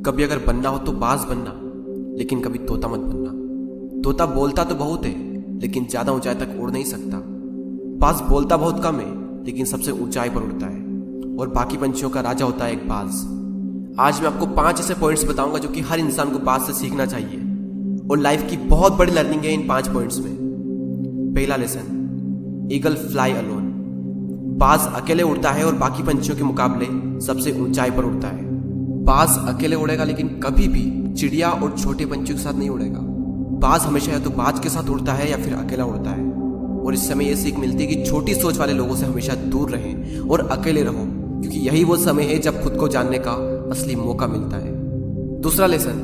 कभी अगर बनना हो तो बाज बनना, लेकिन कभी तोता मत बनना। तोता बोलता तो बहुत है, लेकिन ज्यादा ऊंचाई तक उड़ नहीं सकता। बाज बोलता बहुत कम है, लेकिन सबसे ऊंचाई पर उड़ता है, और बाकी पंछियों का राजा होता है एक बाज। आज मैं आपको 5 ऐसे पॉइंट्स बताऊंगा जो कि हर इंसान को बाज से सीखना चाहिए, और लाइफ की बहुत बड़ी लर्निंग है इन 5 पॉइंट्स में। पहला लेसन, ईगल फ्लाई अलोन। बाज अकेले उड़ता है और बाकी पंछियों के मुकाबले सबसे ऊंचाई पर उड़ता है। बाज अकेले उड़ेगा, लेकिन कभी भी चिड़िया और छोटे पंछियों के साथ नहीं उड़ेगा। बाज हमेशा या तो बाज के साथ उड़ता है या फिर अकेला उड़ता है। और इस समय यह सीख मिलती है कि छोटी सोच वाले लोगों से हमेशा दूर रहें और अकेले रहो, क्योंकि यही वो समय है जब खुद को जानने का असली मौका मिलता है। दूसरा लेसन,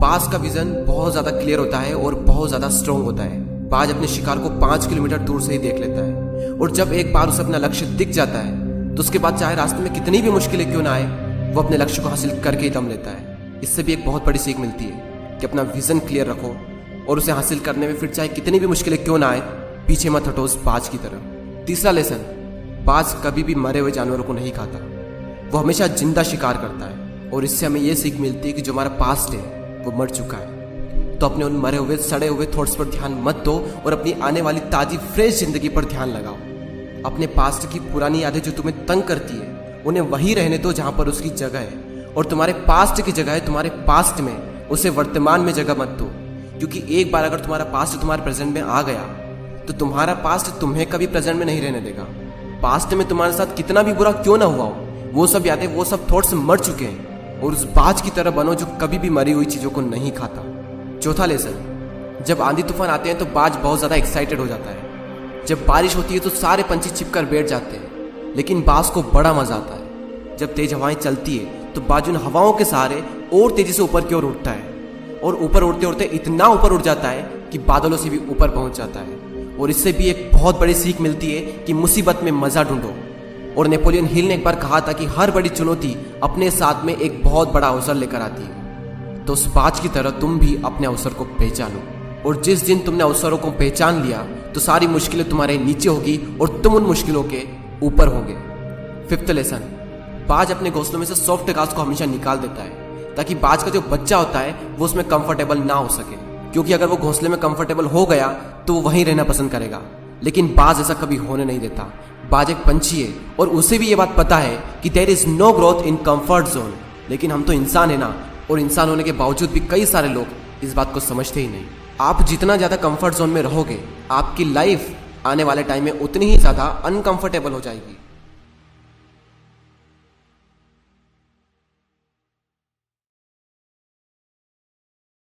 बाज का विजन बहुत ज्यादा क्लियर होता है और बहुत ज्यादा स्ट्रॉन्ग होता है। बाज अपने शिकार को 5 किलोमीटर दूर से ही देख लेता है, और जब एक बार उसे अपना लक्ष्य दिख जाता है तो उसके बाद चाहे रास्ते में कितनी भी मुश्किलें क्यों ना आए, वो अपने लक्ष्य को हासिल करके ही दम लेता है। इससे भी एक बहुत बड़ी सीख मिलती है कि अपना विजन क्लियर रखो और उसे हासिल करने में फिर चाहे कितनी भी मुश्किलें क्यों ना आए, पीछे मत हटो उस बाज की तरह। तीसरा लेसन, बाज कभी भी मरे हुए जानवरों को नहीं खाता, वो हमेशा जिंदा शिकार करता है। और इससे हमें यह सीख मिलती है कि जो हमारा पास्ट है वो मर चुका है, तो अपने उन मरे हुए सड़े हुए थॉट्स पर ध्यान मत दो और अपनी आने वाली ताजी फ्रेश जिंदगी पर ध्यान लगाओ। अपने पास्ट की पुरानी यादें जो तुम्हें तंग करती है उन्हें वहीं रहने दो जहां पर उसकी जगह है, और तुम्हारे पास्ट की जगह है तुम्हारे पास्ट में, उसे वर्तमान में जगह मत दो। क्योंकि एक बार अगर तुम्हारा पास्ट तुम्हारे प्रेजेंट में आ गया तो तुम्हारा पास्ट तुम्हें कभी प्रेजेंट में नहीं रहने देगा। पास्ट में तुम्हारे साथ कितना भी बुरा क्यों ना हुआ हो, वो सब यादें, वो सब थॉट्स मर चुके हैं, और उस बाज की तरह बनो जो कभी भी मरी हुई चीजों को नहीं खाता। चौथा लेसन, जब आंधी तूफान आते हैं तो बाज बहुत ज्यादा एक्साइटेड हो जाता है। जब बारिश होती है तो सारे पंछी छिपकर बैठ जाते हैं, लेकिन बाज को बड़ा मजा आता है। जब तेज हवाएं चलती है तो बाज उन हवाओं के सहारे और तेजी से ऊपर की ओर उठता है, और ऊपर उड़ते उड़ते इतना ऊपर उड़ जाता है कि बादलों से भी ऊपर पहुंच जाता है। और इससे भी एक बहुत बड़ी सीख मिलती है कि मुसीबत में मजा ढूंढो। और नेपोलियन हिल ने एक बार कहा था कि हर बड़ी चुनौती अपने साथ में एक बहुत बड़ा अवसर लेकर आती है। तो उस बाज की तरह तुम भी अपने अवसर को पहचानो, और जिस दिन तुमने अवसरों को पहचान लिया तो सारी मुश्किलें तुम्हारे नीचे होगी और तुम उन मुश्किलों के ऊपर होगे। फिफ्थ लेसन, बाज अपने घोंसलों में से सॉफ्ट घास को हमेशा निकाल देता है, ताकि बाज का जो बच्चा होता है वो उसमें कंफर्टेबल ना हो सके। क्योंकि अगर वो घोंसले में कंफर्टेबल हो गया तो वो वहीं रहना पसंद करेगा, लेकिन बाज ऐसा कभी होने नहीं देता। बाज एक पंछी है और उसे भी ये बात पता है कि there is no growth in comfort zone. लेकिन हम तो इंसान है ना, और इंसान होने के बावजूद भी कई सारे लोग इस बात को समझते ही नहीं। आप जितना ज्यादा कंफर्ट जोन में रहोगे, आपकी लाइफ आने वाले टाइम में उतनी ही ज्यादा अनकंफर्टेबल हो जाएगी।